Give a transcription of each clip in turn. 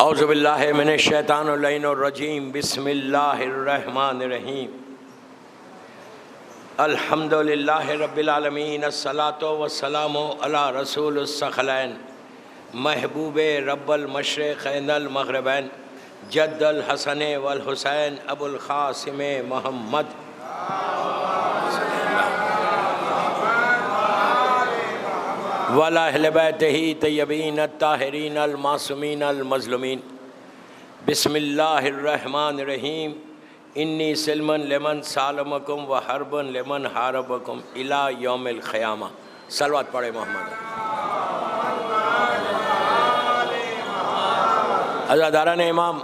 औज़ु बिल्लाहि मिनश शैतानिर रजीम बिस्मिल्लाहिर्रहमानिर्रहीम अल्हम्दुलिल्लाहि रब्बिल आलमीन अस्सलातु वस्सलामु अला रसूलिस सखलैन महबूबे रब्बल मशरिक़ैनल मग़रिबैन जद्दल हसन वल हुसैन अबुल क़ासिम मोहम्मद वला अहले बैतिही तय्यबीन अत्ताहिरीन अल मासूमीन अल मज़लूमीन बिस्मिल्लाहिर्रहमानिर्रहीम इन्नी सिल्मन लिमन सालमकुम व हरबन लिमन हारबकुम इला यौमिल क़यामा। सलवात पढ़े मोहम्मद। अज़ादारान इमाम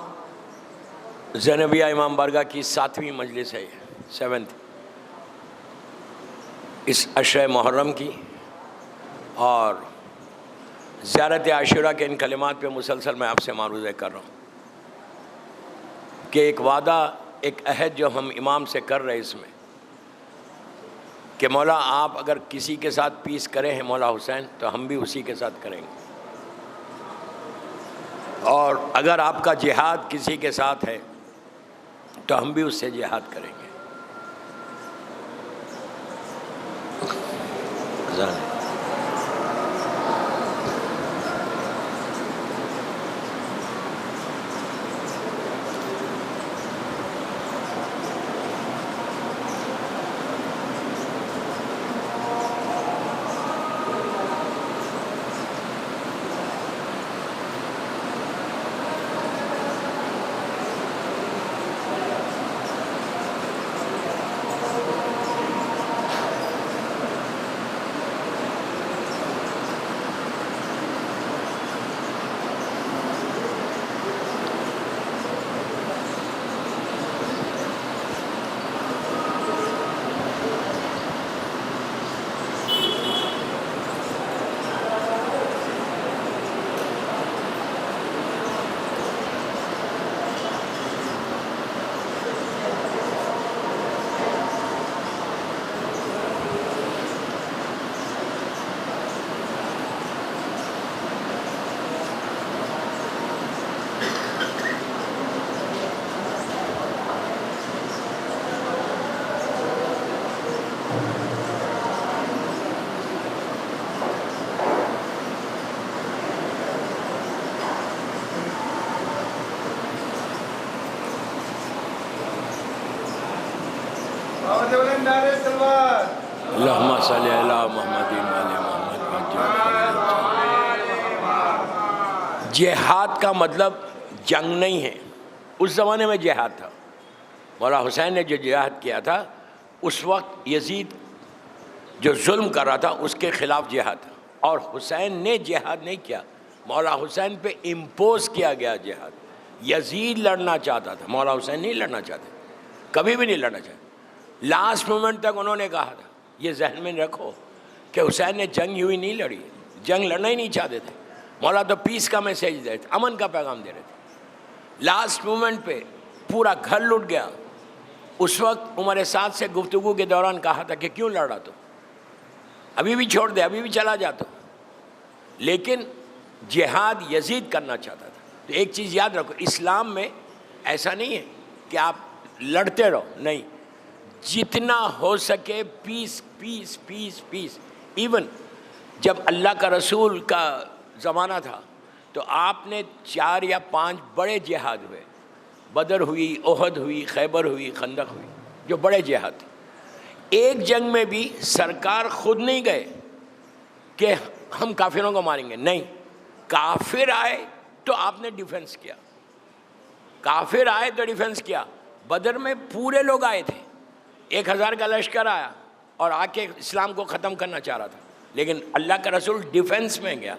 ज़ैनबिया इमाम बरगा की 7वीं मजलिस है, 7th इस अशर मुहर्रम की, और ज़ियारत आशूरा के इन कलिमात पे मुसलसल मैं आपसे मारूज़े कर रहा हूँ कि एक वादा, एक अहद जो हम इमाम से कर रहे हैं इसमें कि मौला आप अगर किसी के साथ पीस करें हैं मौला हुसैन, तो हम भी उसी के साथ करेंगे, और अगर आपका जिहाद किसी के साथ है तो हम भी उससे जिहाद करेंगे। अल्लाहुम्मा सल्ली अला मुहम्मदिन व अला मुहम्मद। जिहाद का मतलब जंग नहीं है। उस ज़माने में जिहाद था। मौला हुसैन ने जो जिहाद किया था उस वक्त यजीद जो जुल्म कर रहा था उसके ख़िलाफ़ जिहाद था, और हुसैन ने जिहाद नहीं किया, मौला हुसैन पे इम्पोज़ किया गया जिहाद। यजीद लड़ना चाहता था, मौला हुसैन नहीं लड़ना चाहते, कभी भी नहीं लड़ना चाहते। लास्ट मोमेंट तक उन्होंने कहा था, ये जहन में रखो कि हुसैन ने जंग हुई नहीं लड़ी, जंग लड़ना ही नहीं चाहते थे। मौला तो पीस का मैसेज दे रहे थे, अमन का पैगाम दे रहे थे। लास्ट मोमेंट पे पूरा घर लुट गया। उस वक्त उमर साद से गुफ्तगू के दौरान कहा था कि क्यों लड़ा तो, अभी भी छोड़ दे, अभी भी चला जा तो। लेकिन जिहाद यजीद करना चाहता था। तो एक चीज़ याद रखो, इस्लाम में ऐसा नहीं है कि आप लड़ते रहो, नहीं, जितना हो सके peace peace peace peace. Even जब अल्लाह का रसूल का ज़माना था तो आपने 4 या 5 बड़े जिहाद हुए, बदर हुई, ओहद हुई, खैबर हुई, खंदक हुई, जो बड़े जिहाद थे। एक जंग में भी सरकार खुद नहीं गए कि हम काफिरों को मारेंगे, नहीं, काफिर आए तो आपने डिफेंस किया, काफिर आए तो डिफेंस किया। बदर में पूरे लोग आए थे, 1000 का लश्कर आया और आके इस्लाम को ख़त्म करना चाह रहा था, लेकिन अल्लाह का रसूल डिफेंस में गया।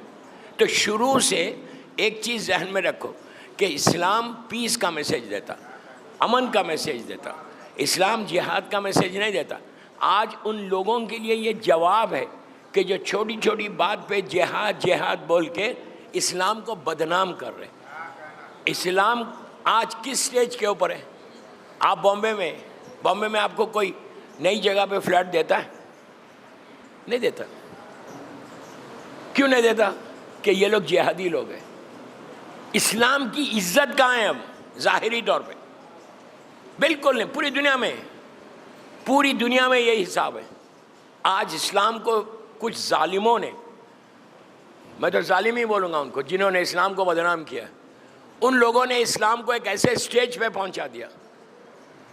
तो शुरू से एक चीज़ जहन में रखो कि इस्लाम पीस का मैसेज देता, अमन का मैसेज देता, इस्लाम जिहाद का मैसेज नहीं देता। आज उन लोगों के लिए ये जवाब है कि जो छोटी छोटी बात पे जिहाद जिहाद बोल के इस्लाम को बदनाम कर रहे हैं। इस्लाम आज किस स्टेज के ऊपर है? आप बॉम्बे में आपको कोई नई जगह पे फ्लैट देता है? नहीं देता। क्यों नहीं देता? कि ये लोग जिहादी लोग हैं। इस्लाम की इज्जत कहाँ है? अब ज़ाहिरी तौर पे बिल्कुल नहीं। पूरी दुनिया में यही हिसाब है। आज इस्लाम को कुछ जालिमों ने, मैं तो जालिम ही बोलूँगा उनको, जिन्होंने इस्लाम को बदनाम किया, उन लोगों ने इस्लाम को एक ऐसे स्टेज पे पहुंचा दिया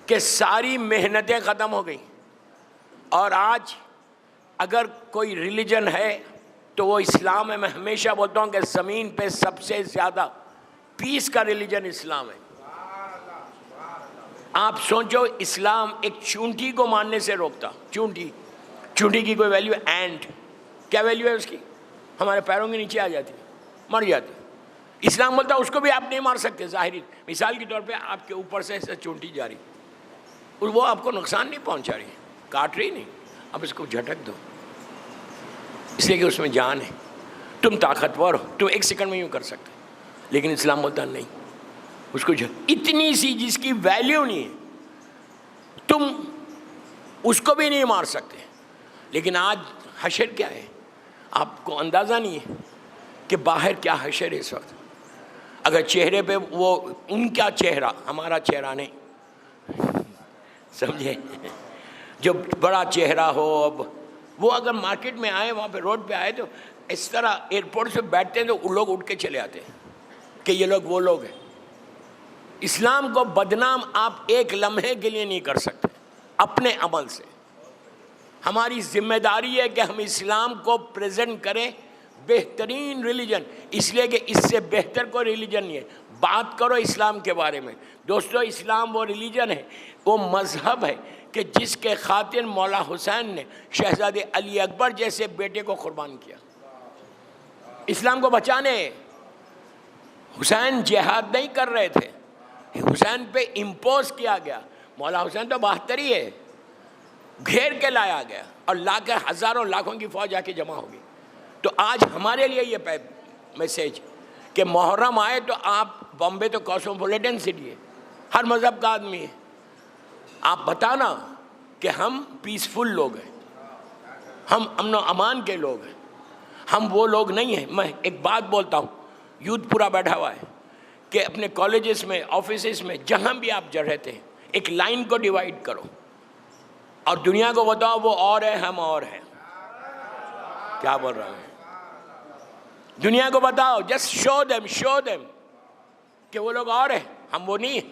कि सारी मेहनतें ख़त्म हो गई। और आज अगर कोई रिलीजन है तो वो इस्लाम है। मैं हमेशा बोलता हूँ कि ज़मीन पे सबसे ज़्यादा पीस का रिलीजन इस्लाम है। आप सोचो, इस्लाम एक चूंटी को मारने से रोकता। चूंटी की कोई वैल्यू? एंट, क्या वैल्यू है उसकी? हमारे पैरों के नीचे आ जाती, मर जाती। इस्लाम बोलता उसको भी आप नहीं मार सकते। ज़ाहिरी मिसाल के तौर पे आपके ऊपर से चूंटी जा रही, और वो आपको नुकसान नहीं पहुंचा रही, काट रही नहीं, अब इसको झटक दो, इसलिए कि उसमें जान है। तुम ताकतवर हो, तुम एक सेकंड में यूँ कर सकते। लेकिन इस्लाम बोलता नहीं, उसको इतनी सी जिसकी वैल्यू नहीं है, तुम उसको भी नहीं मार सकते। लेकिन आज हशर क्या है? आपको अंदाज़ा नहीं है कि बाहर क्या हशर है इस वक्त। अगर चेहरे पे वो उनका चेहरा, हमारा चेहरा नहीं, समझे? जो बड़ा चेहरा हो, अब वो अगर मार्केट में आए, वहाँ पे रोड पे आए, तो इस तरह एयरपोर्ट से बैठते हैं तो लोग उठ के चले आते हैं कि ये लोग वो लोग हैं। इस्लाम को बदनाम आप एक लम्हे के लिए नहीं कर सकते अपने अमल से। हमारी जिम्मेदारी है कि हम इस्लाम को प्रेजेंट करें बेहतरीन रिलीजन, इसलिए कि इससे बेहतर कोई रिलीजन नहीं है। बात करो इस्लाम के बारे में। दोस्तों, इस्लाम वो रिलीजन है, वो मज़हब है कि जिसके खातिर मौला हुसैन ने शहजादे अली अकबर जैसे बेटे को कुर्बान किया इस्लाम को बचाने। हुसैन जिहाद नहीं कर रहे थे, हुसैन पे इम्पोज किया गया। मौला हुसैन तो 72 ही है, घेर के लाया गया और लाकर हज़ारों लाखों की फौज आके जमा होगी। तो आज हमारे लिए ये मैसेज कि मुहर्रम आए तो आप, बॉम्बे तो कॉस्मोपॉलिटन सिटी है, हर मज़हब का आदमी है। आप बताना कि हम पीसफुल लोग हैं, हम अमन अमान के लोग हैं, हम वो लोग नहीं हैं। मैं एक बात बोलता हूँ, यूथ पूरा बैठा हुआ है कि अपने कॉलेजेस में, ऑफिसेस में, जहाँ भी आप रहते हैं, एक लाइन को डिवाइड करो और दुनिया को बताओ वो और है, हम और हैं। क्या बोल रहा हूँ? दुनिया को बताओ, जस्ट शो देम कि वो लोग और हैं, हम वो नहीं हैं।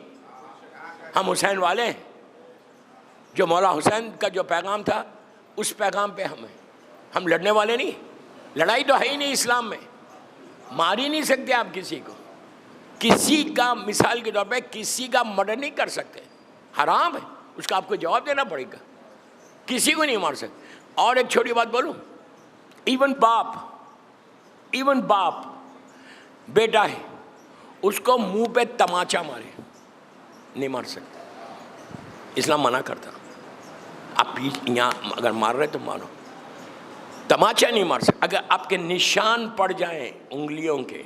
हम हुसैन वाले हैं। जो मौला हुसैन का जो पैगाम था, उस पैगाम पे हम हैं। हम लड़ने वाले नहीं। लड़ाई तो है ही नहीं इस्लाम में, मार ही नहीं सकते आप किसी को। किसी का, मिसाल के तौर पे, किसी का मर्डर नहीं कर सकते, हराम है, उसका आपको जवाब देना पड़ेगा। किसी को नहीं मार सकते। और एक छोटी बात बोलूं, इवन बाप बेटा है, उसको मुंह पे तमाचा मारे नहीं मार सकते, इस्लाम मना करता। आप यहाँ अगर मार रहे तो मारो, तमाचा नहीं मार सकते। अगर आपके निशान पड़ जाएं उंगलियों के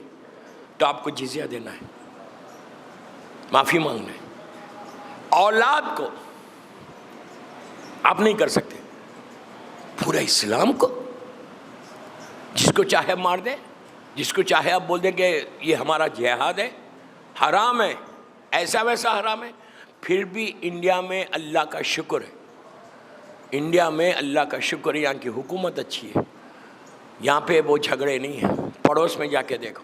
तो आपको जिज़िया देना है, माफ़ी मांगना है। औलाद को आप नहीं कर सकते, पूरा इस्लाम को जिसको चाहे मार दें, जिसको चाहे आप बोल दें कि ये हमारा जिहाद है, हराम है, ऐसा वैसा हराम है। फिर भी इंडिया में अल्लाह का शुक्र है, इंडिया में अल्लाह का शुक्र है, यहाँ की हुकूमत अच्छी है, यहाँ पे वो झगड़े नहीं हैं। पड़ोस में जाके देखो,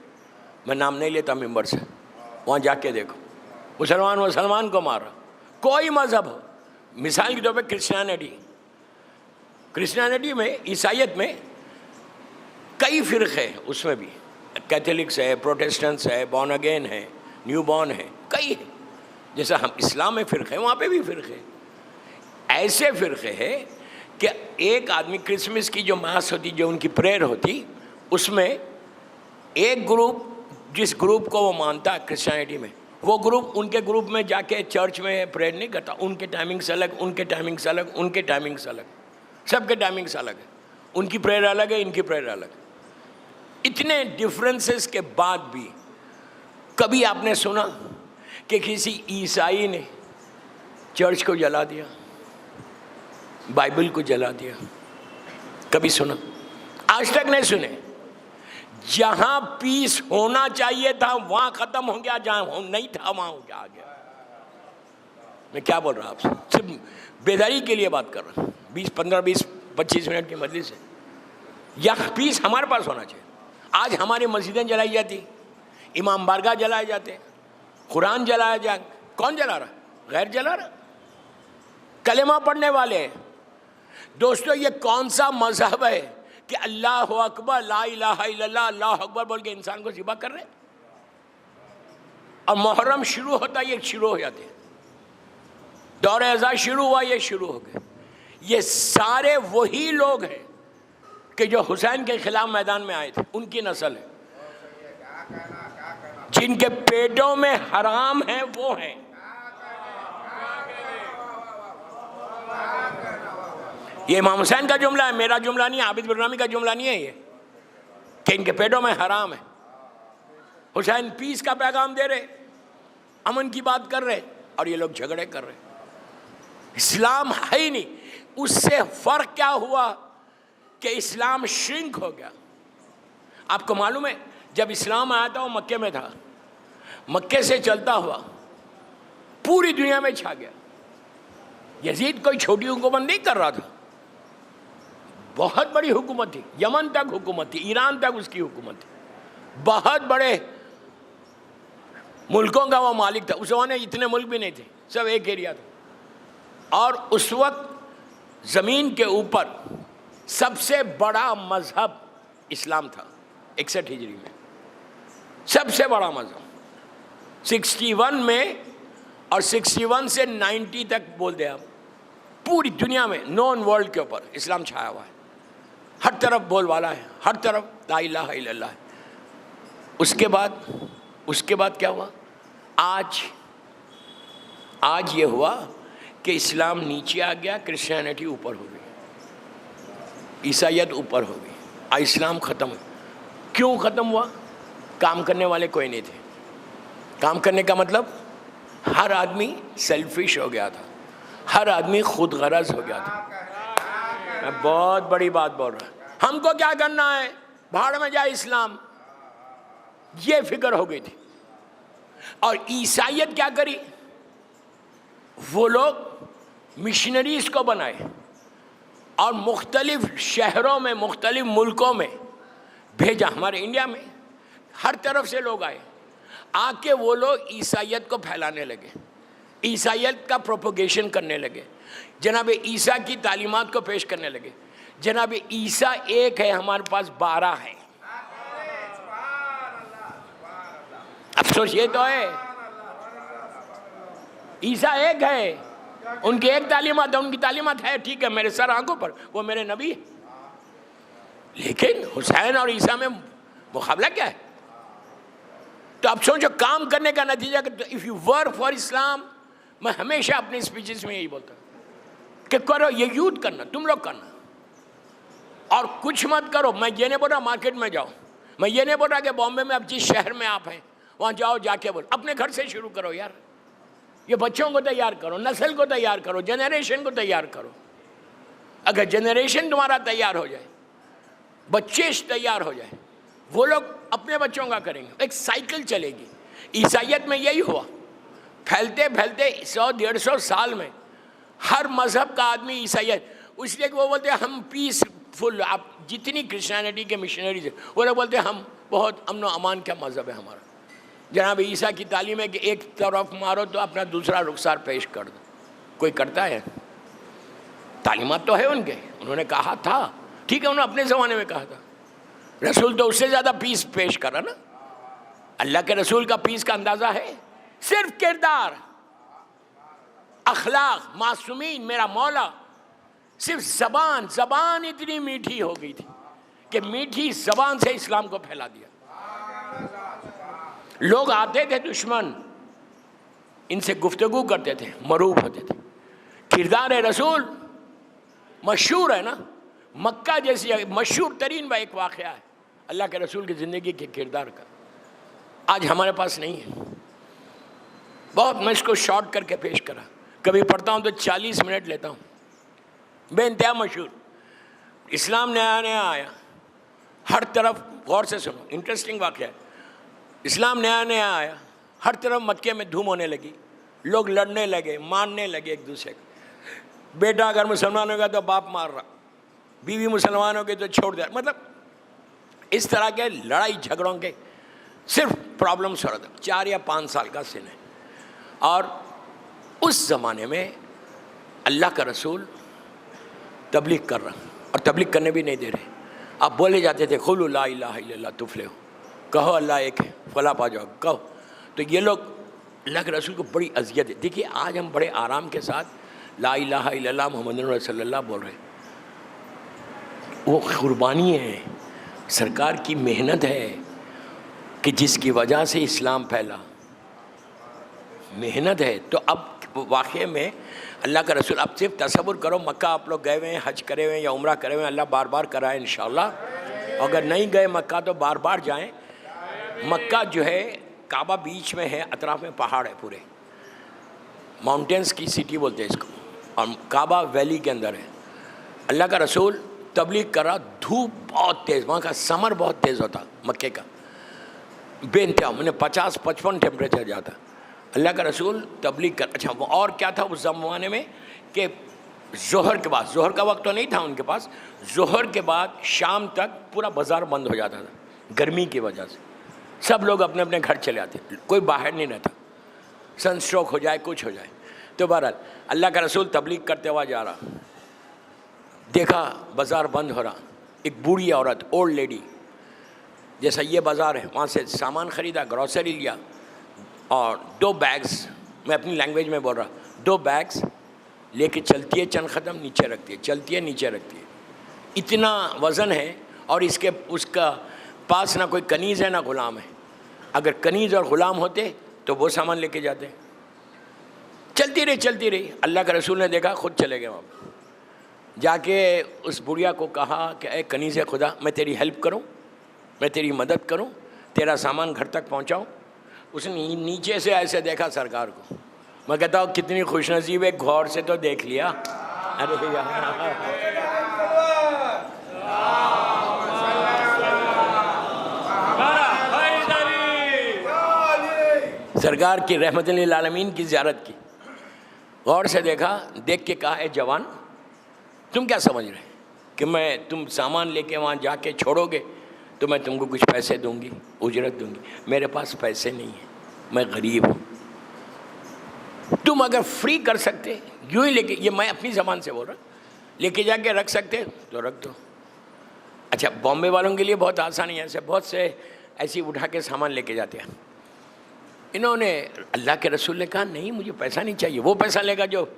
मैं नाम नहीं लेता मेंबर से, वहाँ जाके देखो, मुसलमान को मार रहा, कोई मज़हब हो। मिसाल के तौर पे क्रिश्चियनिटी में, ईसाइयत में कई फ़िरक़े हैं, उसमें भी कैथोलिक्स है, प्रोटेस्टेंट्स है, बॉर्न अगेन है, न्यू बॉर्न है, कई है। जैसा हम इस्लाम में फ़िरक़े हैं, वहाँ पे भी फ़िरक़े हैं। ऐसे फ़िरक़े हैं कि एक आदमी, क्रिसमस की जो मास होती, जो उनकी प्रेयर होती, उसमें एक ग्रुप, जिस ग्रुप को वो मानता है क्रिश्चियनिटी में, वो ग्रुप उनके ग्रुप में जाके चर्च में प्रेयर नहीं करता। उनके टाइमिंग्स अलग, उनके टाइमिंग्स अलग, उनके टाइमिंग्स अलग, सबके टाइमिंग्स अलग है। उनकी प्रेयर अलग है, इनकी प्रेयर अलग। इतने डिफरेंसेस के बाद भी कभी आपने सुना कि किसी ईसाई ने चर्च को जला दिया, बाइबल को जला दिया? कभी सुना? आज तक नहीं सुने। जहां पीस होना चाहिए था वहां खत्म हो गया, जहां नहीं था वहां हो गया, आ गया। मैं क्या बोल रहा हूं आपसे, सिर्फ बेदारी के लिए बात कर रहा हूं। 25 मिनट की मजलिस है। यह पीस हमारे पास होना चाहिए। आज हमारी मस्जिदें जलाई जाती, इमाम बारगाह जलाए जाते, कुरान जलाया जा, कौन जला रहा? गैर जला रहा, कलेमा पढ़ने वाले। दोस्तों, ये कौन सा मजहब है कि अल्लाह अकबर, ला इलाहा इल्लल्लाह, अल्लाह अकबर बोल के इंसान को ज़िबा कर रहे? और मुहर्रम शुरू होता ये शुरू हो जाते, दौर अज़ा शुरू हुआ ये शुरू हो गए। ये सारे वही लोग हैं कि जो हुसैन के खिलाफ मैदान में आए थे, उनकी नस्ल है। जिनके पेटों में हराम है वो हैं। ये इमाम हुसैन का जुमला है, मेरा जुमला नहीं है, आबिद बिरनामी का जुमला नहीं है ये, कि इनके पेटों में हराम है। हुसैन पीस का पैगाम दे रहे, अमन की बात कर रहे, और ये लोग झगड़े कर रहे। इस्लाम है ही नहीं। उससे फर्क क्या हुआ कि इस्लाम श्रिंक हो गया। आपको मालूम है, जब इस्लाम आया था वो मक्के में था, मक्के से चलता हुआ पूरी दुनिया में छा गया। यजीद कोई छोटी हुकूमत नहीं कर रहा था, बहुत बड़ी हुकूमत थी। यमन तक हुकूमत थी, ईरान तक उसकी हुकूमत थी, बहुत बड़े मुल्कों का वो मालिक था। उस ज़माने इतने मुल्क भी नहीं थे, सब एक एरिया था। और उस वक्त ज़मीन के ऊपर सबसे बड़ा मज़हब इस्लाम था। 61 हिजरी में सबसे बड़ा मज़हब। 61 में और 61 से 90 तक बोल दे आप, पूरी दुनिया में नॉन वर्ल्ड के ऊपर इस्लाम छाया हुआ है। हर तरफ बोलवाला है, हर तरफ ला इलाहा इल्लल्लाह है। उसके बाद क्या हुआ? आज ये हुआ कि इस्लाम नीचे आ गया, क्रिश्चियनिटी ऊपर हो गई, ईसाइयत ऊपर हो गई, और इस्लाम ख़त्म। क्यों ख़त्म हुआ? काम करने वाले कोई नहीं थे। काम करने का मतलब हर आदमी सेल्फिश हो गया था, हर आदमी खुद गरज हो गया था। मैं बहुत बड़ी बात बोल रहा हूँ। हमको क्या करना है, भाड़ में जाए इस्लाम, ये फिक्र हो गई थी। और ईसाइयत क्या करी? वो लोग मिशनरीज को बनाए और मुख्तलिफ शहरों में, मुख्तलिफ मुल्कों में भेजा। हमारे इंडिया में हर तरफ से लोग आए, आके वो लोग ईसाइयत को फैलाने लगे, ईसाइयत का प्रोपोगेशन करने लगे, जनाब ईसा की तालीमात को पेश करने लगे। जनाब ईसा एक है, हमारे पास 12 है। अफसोस ये तो है, ईसा एक है, उनकी एक तालीमात है, उनकी तालीमात है, ठीक है, मेरे सर आंखों पर, वो मेरे नबी है। लेकिन हुसैन और ईसा में मुकाबला क्या है? तो अब सोचो, काम करने का नतीजा, इफ़ यू वर्क फॉर इस्लाम, मैं हमेशा अपनी स्पीचेस में यही बोलता हूँ कि करो, ये यूथ करना, तुम लोग करना, और कुछ मत करो। मैं ये नहीं बोल रहा मार्केट में जाओ, मैं ये नहीं बोल रहा कि बॉम्बे में, अब जिस शहर में आप हैं वहाँ जाओ, जाके बोलो। अपने घर से शुरू करो यार। ये बच्चों को तैयार करो, नस्ल को तैयार करो, जनरेशन को तैयार करो। अगर जनरेशन तुम्हारा तैयार हो जाए, बच्चे तैयार हो जाए, वो लोग अपने बच्चों का करेंगे, एक साइकिल चलेगी। ईसाइयत में यही हुआ, फैलते फैलते 100-150 साल में हर मज़हब का आदमी ईसाइयत। इसलिए कि वो बोलते हैं हम पीसफुल, आप जितनी क्रिश्चियनिटी के मिशनरीज है वो लोग बोलते हैं हम बहुत अमन व अमान का मज़हब है हमारा। जनाब ईसा की तालीम है कि एक तरफ मारो तो अपना दूसरा रुखसार पेश कर दो। कोई करता है? तालीमात तो है उनके, उन्होंने कहा था, ठीक है, उन्होंने अपने ज़माने में कहा था। रसूल तो उससे ज़्यादा पीस पेश करा ना। अल्लाह के रसूल का पीस का अंदाज़ा है सिर्फ किरदार, अखलाक, मासूमीन, मेरा मौला। सिर्फ ज़बान इतनी मीठी हो गई थी कि मीठी ज़बान से इस्लाम को फैला दिया। लोग आते थे दुश्मन, इनसे गुफ्तगू करते थे, मरूफ होते थे। किरदार रसूल मशहूर है ना, मक्का जैसी मशहूर तरीन एक वाक़या है। अल्लाह के रसूल की ज़िंदगी के किरदार का, आज हमारे पास नहीं है। बहुत मैं इसको शॉर्ट करके पेश करा, कभी पढ़ता हूँ तो 40 मिनट लेता हूँ। बेइंतहा मशहूर, इस्लाम नया नया आया, हर तरफ, गौर से सुनो, इंटरेस्टिंग वाक़या है। इस्लाम नया नया आया, हर तरफ मक्के में धूम होने लगी, लोग लड़ने लगे, मारने लगे एक दूसरे को। बेटा अगर मुसलमान हो गया तो बाप मार रहा, बीवी मुसलमान हो गई तो छोड़ दे, मतलब इस तरह के लड़ाई झगड़ों के सिर्फ प्रॉब्लम्स हो रहा था। 4 या 5 साल का सीन है। और उस ज़माने में अल्लाह का रसूल तबलीग कर रहा, और तबलीग करने भी नहीं दे रहे। आप बोले जाते थे खुलू ला इलाहा इल्लल्लाह तुफलिहू, कहो अल्लाह एक है, फला पा जाओ, कहो। तो ये लोग अल्लाह के रसूल को बड़ी अजियत है। देखिए आज हम बड़े आराम के साथ ला इलाहा इल्लल्लाह मुहम्मदुर रसूलुल्लाह बोल रहे हैं। वो कुर्बानी है, सरकार की मेहनत है कि जिसकी वजह से इस्लाम फैला, मेहनत है। तो अब वाक़ई में अल्लाह का रसूल, अब सिर्फ तसव्वुर करो, मक्का आप लोग गए हुए हैं, हज करे हुए हैं या उम्रा करे हुए हैं, अल्लाह बार बार कराए इंशाअल्लाह। अगर नहीं गए मक्का तो बार बार जाएं। मक्का जो है काबा बीच में है, अतराफ में पहाड़ है, पूरे माउंटेन्स की सिटी बोलते हैं इसको, और काबा वैली के अंदर है। अल्लाह का रसूल तबलीग करा, धूप बहुत तेज़, वहाँ का समर बहुत तेज़ होता मक्के का, बेइंतहा, मैंने 50-55 टेम्परेचर जाता। अल्लाह का रसूल तबलीग कर, अच्छा और क्या था उस ज़माने में कि ज़ोहर के बाद, ज़ोहर का वक्त तो नहीं था उनके पास, ज़ोहर के बाद शाम तक पूरा बाज़ार बंद हो जाता था गर्मी की वजह से। सब लोग अपने अपने घर चले आते, कोई बाहर नहीं रहता, सनस्ट्रोक हो जाए कुछ हो जाए। तो बहरहाल अल्लाह का रसूल तबलीग करते हुआ जा रहा, देखा बाज़ार बंद हो रहा। एक बूढ़ी औरत, ओल्ड लेडी, जैसा ये बाज़ार है, वहाँ से सामान ख़रीदा, ग्रॉसरी लिया, और 2 बैग्स, मैं अपनी लैंग्वेज में बोल रहा, 2 बैग्स लेके चलती है, चंद ख़दम नीचे रखती है, चलती है नीचे रखती है। इतना वज़न है, और इसके उसका पास ना कोई कनीज़ है ना ग़ुलाम है। अगर कनीज़ और ग़ुलाम होते तो वो सामान लेके जाते। चलती रही। अल्लाह का रसूल ने देखा, खुद चले गए वहाँ। जाके उस बुढ़िया को कहा कि ए कनीज़ खुदा, मैं तेरी हेल्प करूँ, मैं तेरी मदद करूँ, तेरा सामान घर तक पहुँचाऊँ। उसने नीचे से ऐसे देखा सरकार को। मैं कहता हूँ कितनी खुशनसीब है, गौर से तो देख लिया। अरे यार, सरकार की रहमतुल लिल आलमीन की ज़ियारत की, गौर से देखा, देख के कहा, ए जवान, तुम क्या समझ रहे कि तुम सामान लेके वहाँ जाके छोड़ोगे तो मैं तुमको कुछ पैसे दूंगी, उजरत दूंगी? मेरे पास पैसे नहीं है, मैं गरीब हूँ। तुम अगर फ्री कर सकते, यूँ ही लेके, ये मैं अपनी ज़बान से बोल रहा, लेके जाके रख सकते तो रख दो। अच्छा, बॉम्बे वालों के लिए बहुत आसानी है, ऐसे बहुत से ऐसी उठा के सामान लेके जाते हैं। इन्होंने, अल्लाह के रसूल ने कहा नहीं, मुझे पैसा नहीं चाहिए। वो पैसा लेगा जो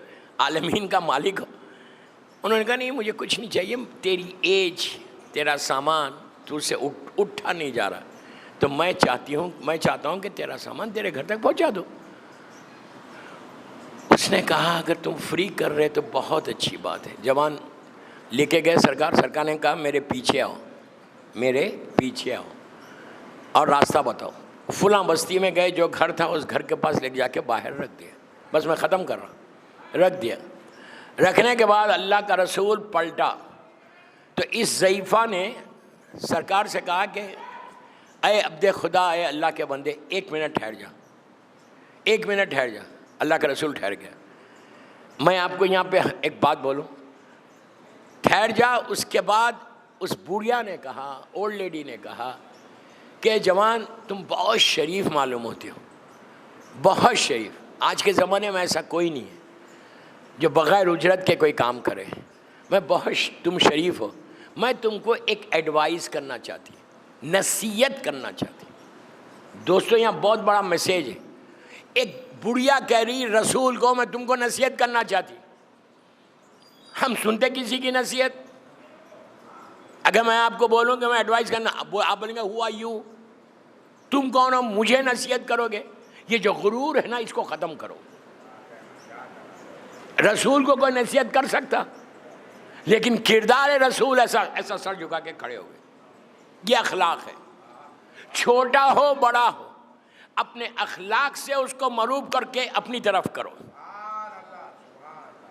आलमीन का मालिक हो। उन्होंने कहा नहीं, मुझे कुछ नहीं चाहिए, तेरी एज, तेरा सामान तुझसे उठा नहीं जा रहा, तो मैं चाहता हूँ कि तेरा सामान तेरे घर तक पहुँचा दो। उसने कहा अगर तुम फ्री कर रहे तो बहुत अच्छी बात है। जवान लेके गए, सरकार ने कहा मेरे पीछे आओ और रास्ता बताओ। फुला बस्ती में गए, जो घर था उस घर के पास लेके जाके बाहर रख दिया। बस मैं ख़त्म कर रहा, रख दिया। रखने के बाद अल्लाह का रसूल पलटा तो इस ज़ईफ़ा ने सरकार से कहा कि अय अब्दे खुदा, अय अल्लाह के बंदे, 1 मिनट ठहर जा, 1 मिनट ठहर जा। अल्लाह का रसूल ठहर गया। मैं आपको यहाँ पे एक बात बोलूँ, ठहर जा। उसके बाद उस बुढ़िया ने कहा, ओल्ड लेडी ने कहा कि जवान तुम बहुत शरीफ मालूम होती हो, बहुत शरीफ। आज के ज़माने में ऐसा कोई नहीं है जो बग़ैर उजरत के कोई काम करे। तुम शरीफ हो। मैं तुमको एक एडवाइस करना चाहती, नसीहत करना चाहती। दोस्तों, यहाँ बहुत बड़ा मैसेज है। एक बुढ़िया कह रही रसूल को मैं तुमको नसीहत करना चाहती। हम सुनते किसी की नसीहत? अगर मैं आपको बोलूँ कि मैं एडवाइस करना, आप बोलेंगे हु आर यू, तुम कौन हो, मुझे नसीहत करोगे? ये जो गुरूर है ना, इसको ख़त्म करो। रसूल को कोई नसीहत कर सकता, लेकिन किरदार रसूल ऐसा सर झुका के खड़े हो गए। ये अखलाक है। छोटा हो बड़ा हो, अपने अखलाक से उसको मरूब करके अपनी तरफ करो।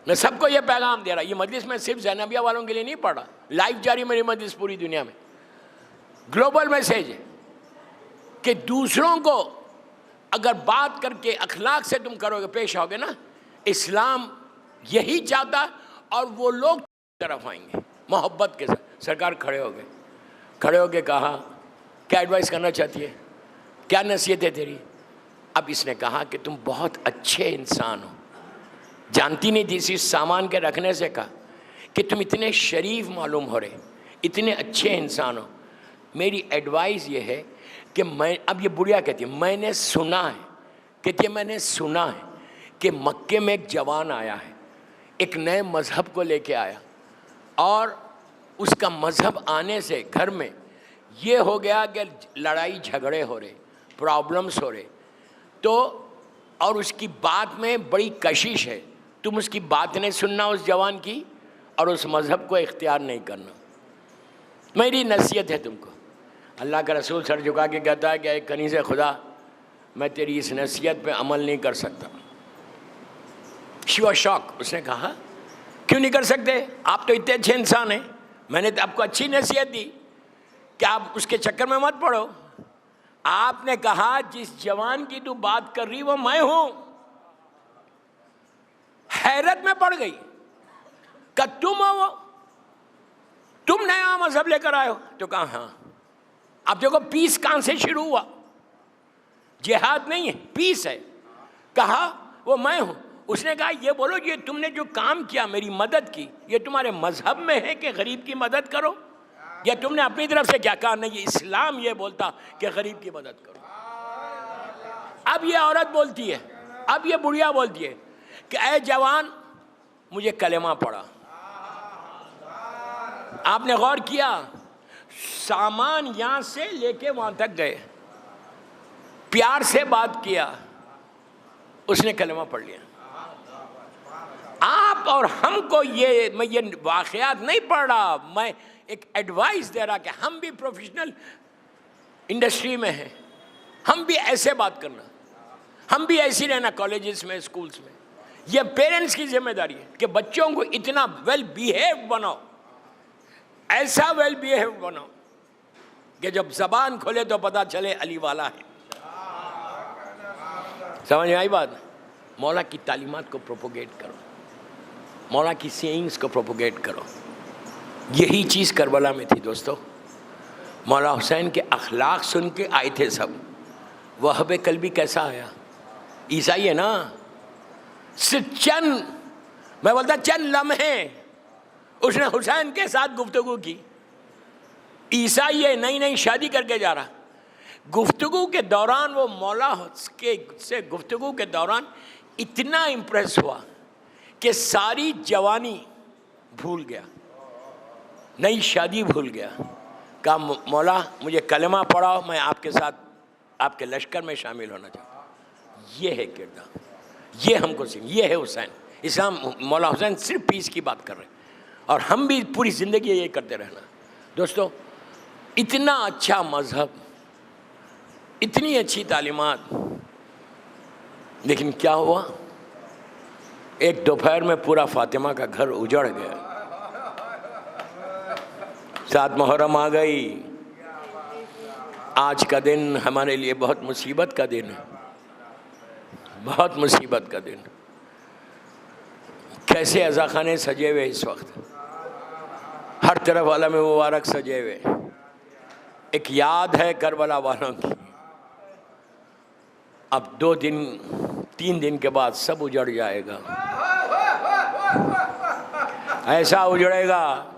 मैं सबको ये पैगाम दे रहा, ये मजलिस में सिर्फ ज़ैनबिया वालों के लिए नहीं पढ़ रहा, लाइव जारी मेरी मजलिस पूरी दुनिया में। ग्लोबल मैसेज है कि दूसरों को अगर बात करके अखलाक से तुम करोगे, पेश आओगे ना, इस्लाम यही चाहता और वो लोग तरफ आएंगे मोहब्बत के साथ। सरकार खड़े हो गए कहा क्या एडवाइस करना चाहती है, क्या नसीहत है तेरी? अब इसने कहा कि तुम बहुत अच्छे इंसान हो। जानती नहीं थी, इस सामान के रखने से कहा कि तुम इतने शरीफ मालूम हो रहे, इतने अच्छे इंसान हो। मेरी एडवाइस ये है कि मैं, अब ये बुढ़िया कहती है, मैंने सुना है, कहती है मैंने सुना है कि मक्के में एक जवान आया है, एक नए मज़हब को लेके आया, और उसका मज़हब आने से घर में ये हो गया कि लड़ाई झगड़े हो रहे, प्रॉब्लम्स हो रहे, तो और उसकी बात में बड़ी कशिश है। तुम उसकी बात नहीं सुनना उस जवान की, और उस मज़हब को इख्तियार नहीं करना। मेरी नसीहत है तुमको। अल्लाह का रसूल सर झुका के कहता है कि एक कनीज़ खुदा, मैं तेरी इस नसीहत पे अमल नहीं कर सकता। शिवा शौक, उसने कहा क्यों नहीं कर सकते, आप तो इतने अच्छे इंसान हैं, मैंने तो आपको अच्छी नसीहत दी कि आप उसके चक्कर में मत पड़ो। आपने कहा जिस जवान की तू बात कर रही वो मैं हूं। हैरत में पड़ गई कि तुम हो वो, तुम नया मजहब लेकर आए हो? तो कहा हाँ। अब देखो पीस कहां से शुरू हुआ, जिहाद नहीं है, पीस है। कहा वो मैं हूं। उसने कहा ये बोलो, ये तुमने जो काम किया, मेरी मदद की, ये तुम्हारे मजहब में है कि गरीब की मदद करो, या तुमने अपनी तरफ से क्या कहा? नहीं, ये इस्लाम ये बोलता कि गरीब की मदद करो। अब ये औरत बोलती है, अब ये बुढ़िया बोलती है कि ऐ जवान, मुझे कलेमा पड़ा। आपने गौर किया, सामान यहां से लेके वहां तक गए, प्यार से बात किया, उसने कलेमा पढ़ लिया। आप और हमको ये, मैं ये वाक़यात नहीं पढ़ रहा, मैं एक एडवाइस दे रहा कि हम भी प्रोफेशनल इंडस्ट्री में हैं, हम भी ऐसे बात करना, हम भी ऐसी रहना कॉलेजेस में, स्कूल्स में। ये पेरेंट्स की जिम्मेदारी है कि बच्चों को इतना वेल बिहेव बनाओ, ऐसा वेल बिहेव बनाओ कि जब जबान खोले तो पता चले अली वाला है। समझ में आई बात? मौला की तालीमात को प्रोपोगेट करो, मौला की सेइंग्स को प्रोपोगेट करो। यही चीज़ करबला में थी दोस्तों। मौला हुसैन के अखलाक सुन के आए थे सब। वहब कल्बी कैसा आया? ईसाई है ना, सिर्फ चंद, मैं बोलता चंद लम्हे उसने हुसैन के साथ गुफ्तगू की। ईसाई है, नई नई शादी करके जा रहा, गुफ्तगू के दौरान वो मौला के से गुफ्तगू के दौरान इतना इम्प्रेस हुआ कि सारी जवानी भूल गया, नई शादी भूल गया। कहा मौला मुझे कलमा पढ़ाओ, मैं आपके साथ आपके लश्कर में शामिल होना चाहता हूँ। ये है किरदार, ये हमको सीख, ये है हुसैन। इस्लाम, मौला हुसैन सिर्फ पीस की बात कर रहे हैं, और हम भी पूरी ज़िंदगी ये करते रहना। दोस्तों, इतना अच्छा मज़हब, इतनी अच्छी तालीमात, लेकिन क्या हुआ? एक दोपहर में पूरा फातिमा का घर उजड़ गया। 7 मुहर्रम आ गई। आज का दिन हमारे लिए बहुत मुसीबत का दिन है, बहुत मुसीबत का दिन। कैसे अज़ाखाने सजे हुए इस वक्त, हर तरफ आलम मुबारक सजे हुए। एक याद है करबला वालों की। अब 2 दिन 3 दिन के बाद सब उजड़ जाएगा, ऐसा उजड़ेगा।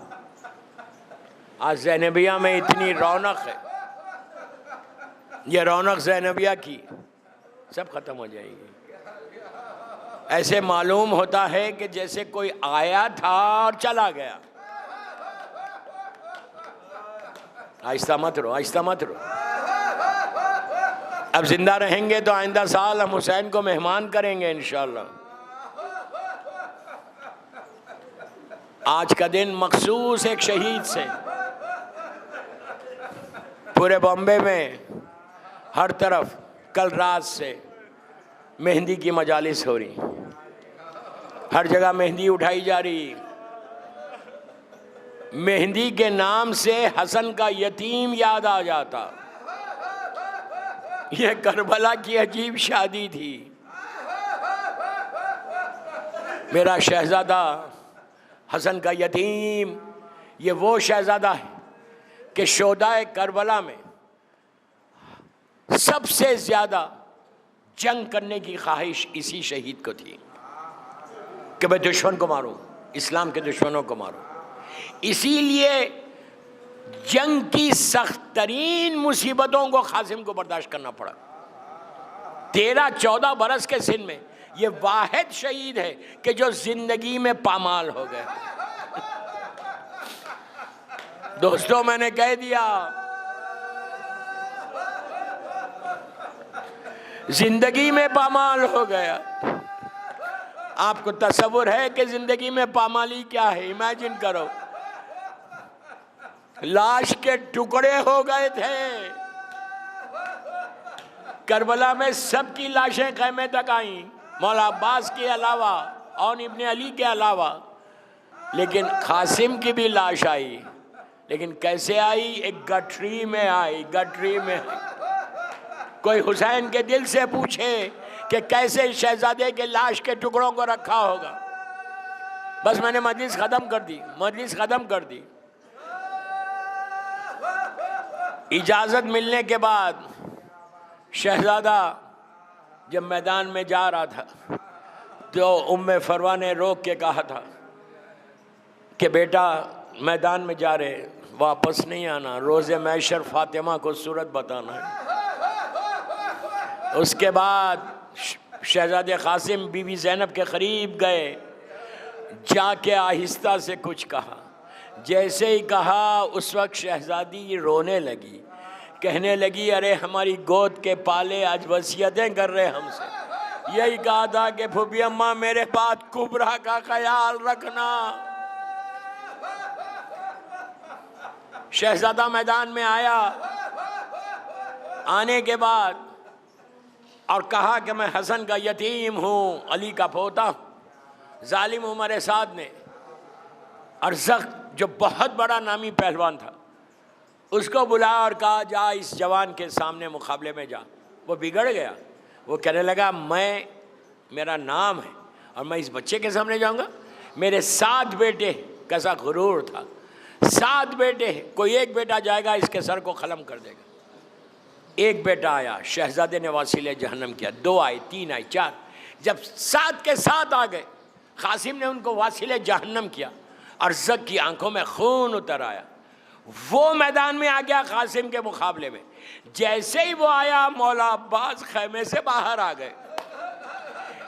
आज ज़ैनबिया में इतनी रौनक है, ये रौनक ज़ैनबिया की सब ख़त्म हो जाएगी। ऐसे मालूम होता है कि जैसे कोई आया था और चला गया। आहिस्ता मत रहो, आहिस्ता मत रहो। अब जिंदा रहेंगे तो आइंदा साल हम हुसैन को मेहमान करेंगे इंशाअल्लाह। आज का दिन मखसूस एक शहीद से, पूरे बॉम्बे में हर तरफ कल रात से मेहंदी की मजालिस हो रही, हर जगह मेहंदी उठाई जा रही। मेहंदी के नाम से हसन का यतीम याद आ जाता। यह करबला की अजीब शादी थी। मेरा शहजादा हसन का यतीम, ये वो शहजादा है कि शोदाए करबला में सबसे ज्यादा जंग करने की ख्वाहिश इसी शहीद को थी कि मैं दुश्मन को मारूं, इस्लाम के दुश्मनों को मारूं। इसीलिए जंग की सख्त तरीन मुसीबतों को कासिम को बर्दाश्त करना पड़ा। 13-14 बरस के सिन में ये वाहिद शहीद है कि जो जिंदगी में पामाल हो गए। दोस्तों, मैंने कह दिया, जिंदगी में पामाल हो गया। आपको तसव्वुर है कि जिंदगी में पामाली क्या है? इमेजिन करो, लाश के टुकड़े हो गए थे। करबला में सबकी लाशें ख़ैमे तक आईं, मौला अब्बास के अलावा और इब्ने अली के अलावा, लेकिन कासिम की भी लाश आई। लेकिन कैसे आई? एक गठरी में आई, गठरी में। कोई हुसैन के दिल से पूछे कि कैसे शहजादे के लाश के टुकड़ों को रखा होगा। बस मैंने मजलिस ख़त्म कर दी, मजलिस ख़त्म कर दी। इजाज़त मिलने के बाद शहजादा जब मैदान में जा रहा था तो उम्मे फरवा ने रोक के कहा था कि बेटा, मैदान में जा रहे, वापस नहीं आना, रोज़े मैशर फातिमा को सूरत बताना है। उसके बाद शहजादे कासिम बीवी ज़ैनब के करीब गए, जाके आहिस्ता से कुछ कहा। जैसे ही कहा उस वक्त शहजादी रोने लगी, कहने लगी, अरे हमारी गोद के पाले आज वसीयतें कर रहे हमसे। यही कहा था कि फूफी अम्मा मेरे बाद कुबरा का ख्याल रखना। शहजादा मैदान में आया, आने के बाद और कहा कि मैं हसन का यतीम हूँ, अली का पोता। जालिम उमर साद ने अरज़क जो बहुत बड़ा नामी पहलवान था उसको बुलाया और कहा, जा इस जवान के सामने मुकाबले में जा। वो बिगड़ गया, वो कहने लगा, मेरा नाम है और मैं इस बच्चे के सामने जाऊंगा? मेरे 7 बेटे, कैसा गुरूर था, 7 बेटे, कोई एक बेटा जाएगा इसके सर को ख़लम कर देगा। एक बेटा आया, शहजादे ने वासिले जहन्नम किया। 2 आए, 3 आए, 4। जब 7 के 7 आ गए, कासिम ने उनको वासिले जहन्नम किया। अरज़क की आंखों में खून उतर आया। वो मैदान में आ गया कासिम के मुकाबले में। जैसे ही वो आया, मौला अब्बास खैमे से बाहर आ गए,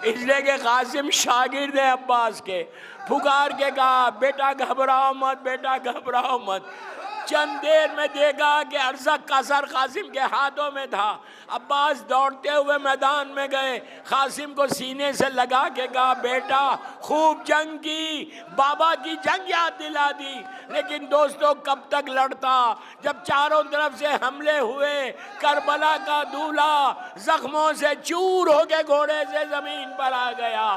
इसलिए कि कासिम शागिर्द है अब्बास के। पुकार के कहा, बेटा घबराओ मत, बेटा घबराओ मत। चंद देर में देखा कि अरज़क का सर कासिम के हाथों में था। अब्बास दौड़ते हुए मैदान में गए, कासिम को सीने से लगा के कहा, बेटा खूब जंग की, बाबा की जंग याद दिला दी। लेकिन दोस्तों, कब तक लड़ता? जब चारों तरफ से हमले हुए, करबला का दूल्हा जख्मों से चूर होके घोड़े से जमीन पर आ गया।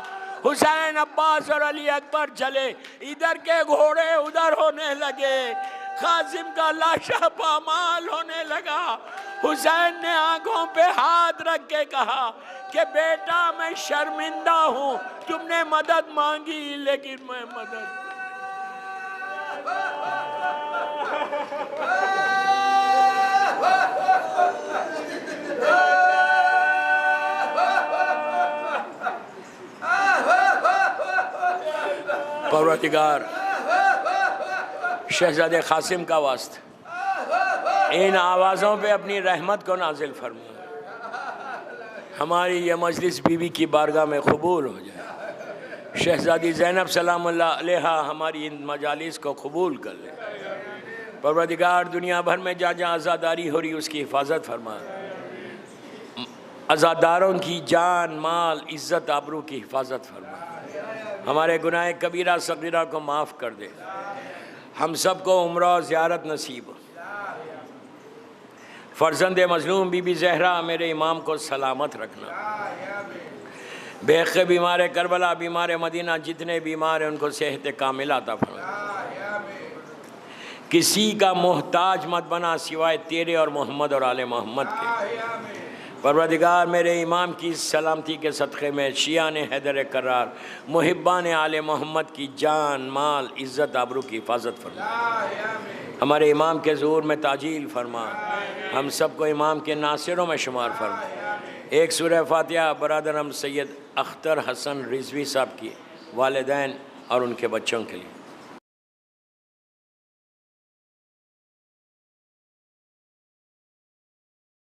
हुसैन, अब्बास और अली अकबर चले, इधर के घोड़े उधर होने लगे। कासिम का लाशा पामाल होने लगा। हुसैन ने आंखों पे हाथ रख के कहा कि बेटा, मैं शर्मिंदा हूँ, तुमने मदद मांगी लेकिन मैं मदद। परवरदिगार शहजादे कासिम का वास्ता इन आवाज़ों पे अपनी रहमत को नाजिल फरमा। हमारी ये मजलिस बीवी की बारगाह में कबूल हो जाए। शहजादी ज़ैनब सलामुल्लाह अलैहा हमारी इन मजालिस को कबूल कर ले। परवरदिगार, दुनिया भर में जहाँ जहाँ आज़ादारी हो रही उसकी हिफाजत फरमा। आज़ादारों की जान, माल, इज़्ज़त, आबरू की हिफाजत फरमा। हमारे गुनाह कबीरा सगीरा को माफ़ कर दे। हम सबको उम्रा और ज़ियारत नसीब हो। फ़र्जंद मज़लूम बीबी ज़हरा मेरे इमाम को सलामत रखना। बेख़ बीमार करबला, बीमार मदीना, जितने बीमार हैं उनको सेहत कामिला अता फरमा। किसी का मोहताज मत बना सिवाय तेरे और मोहम्मद और आले मोहम्मद के। परवरदिगार मेरे इमाम की सलामती के सदक़े में शियान हैदर करार मुहिब्बान आले मोहम्मद की जान माल इज़्ज़त आबरू की हिफाजत फरमा। हमारे इमाम के ज़ुहूर में ताजील फरमा, हम सबको इमाम के नासिरों में शुमार फरमा। एक सूरह फातिहा बरादर हम सैयद अख्तर हसन रिजवी साहब की वालिदैन और उनके बच्चों के लिए।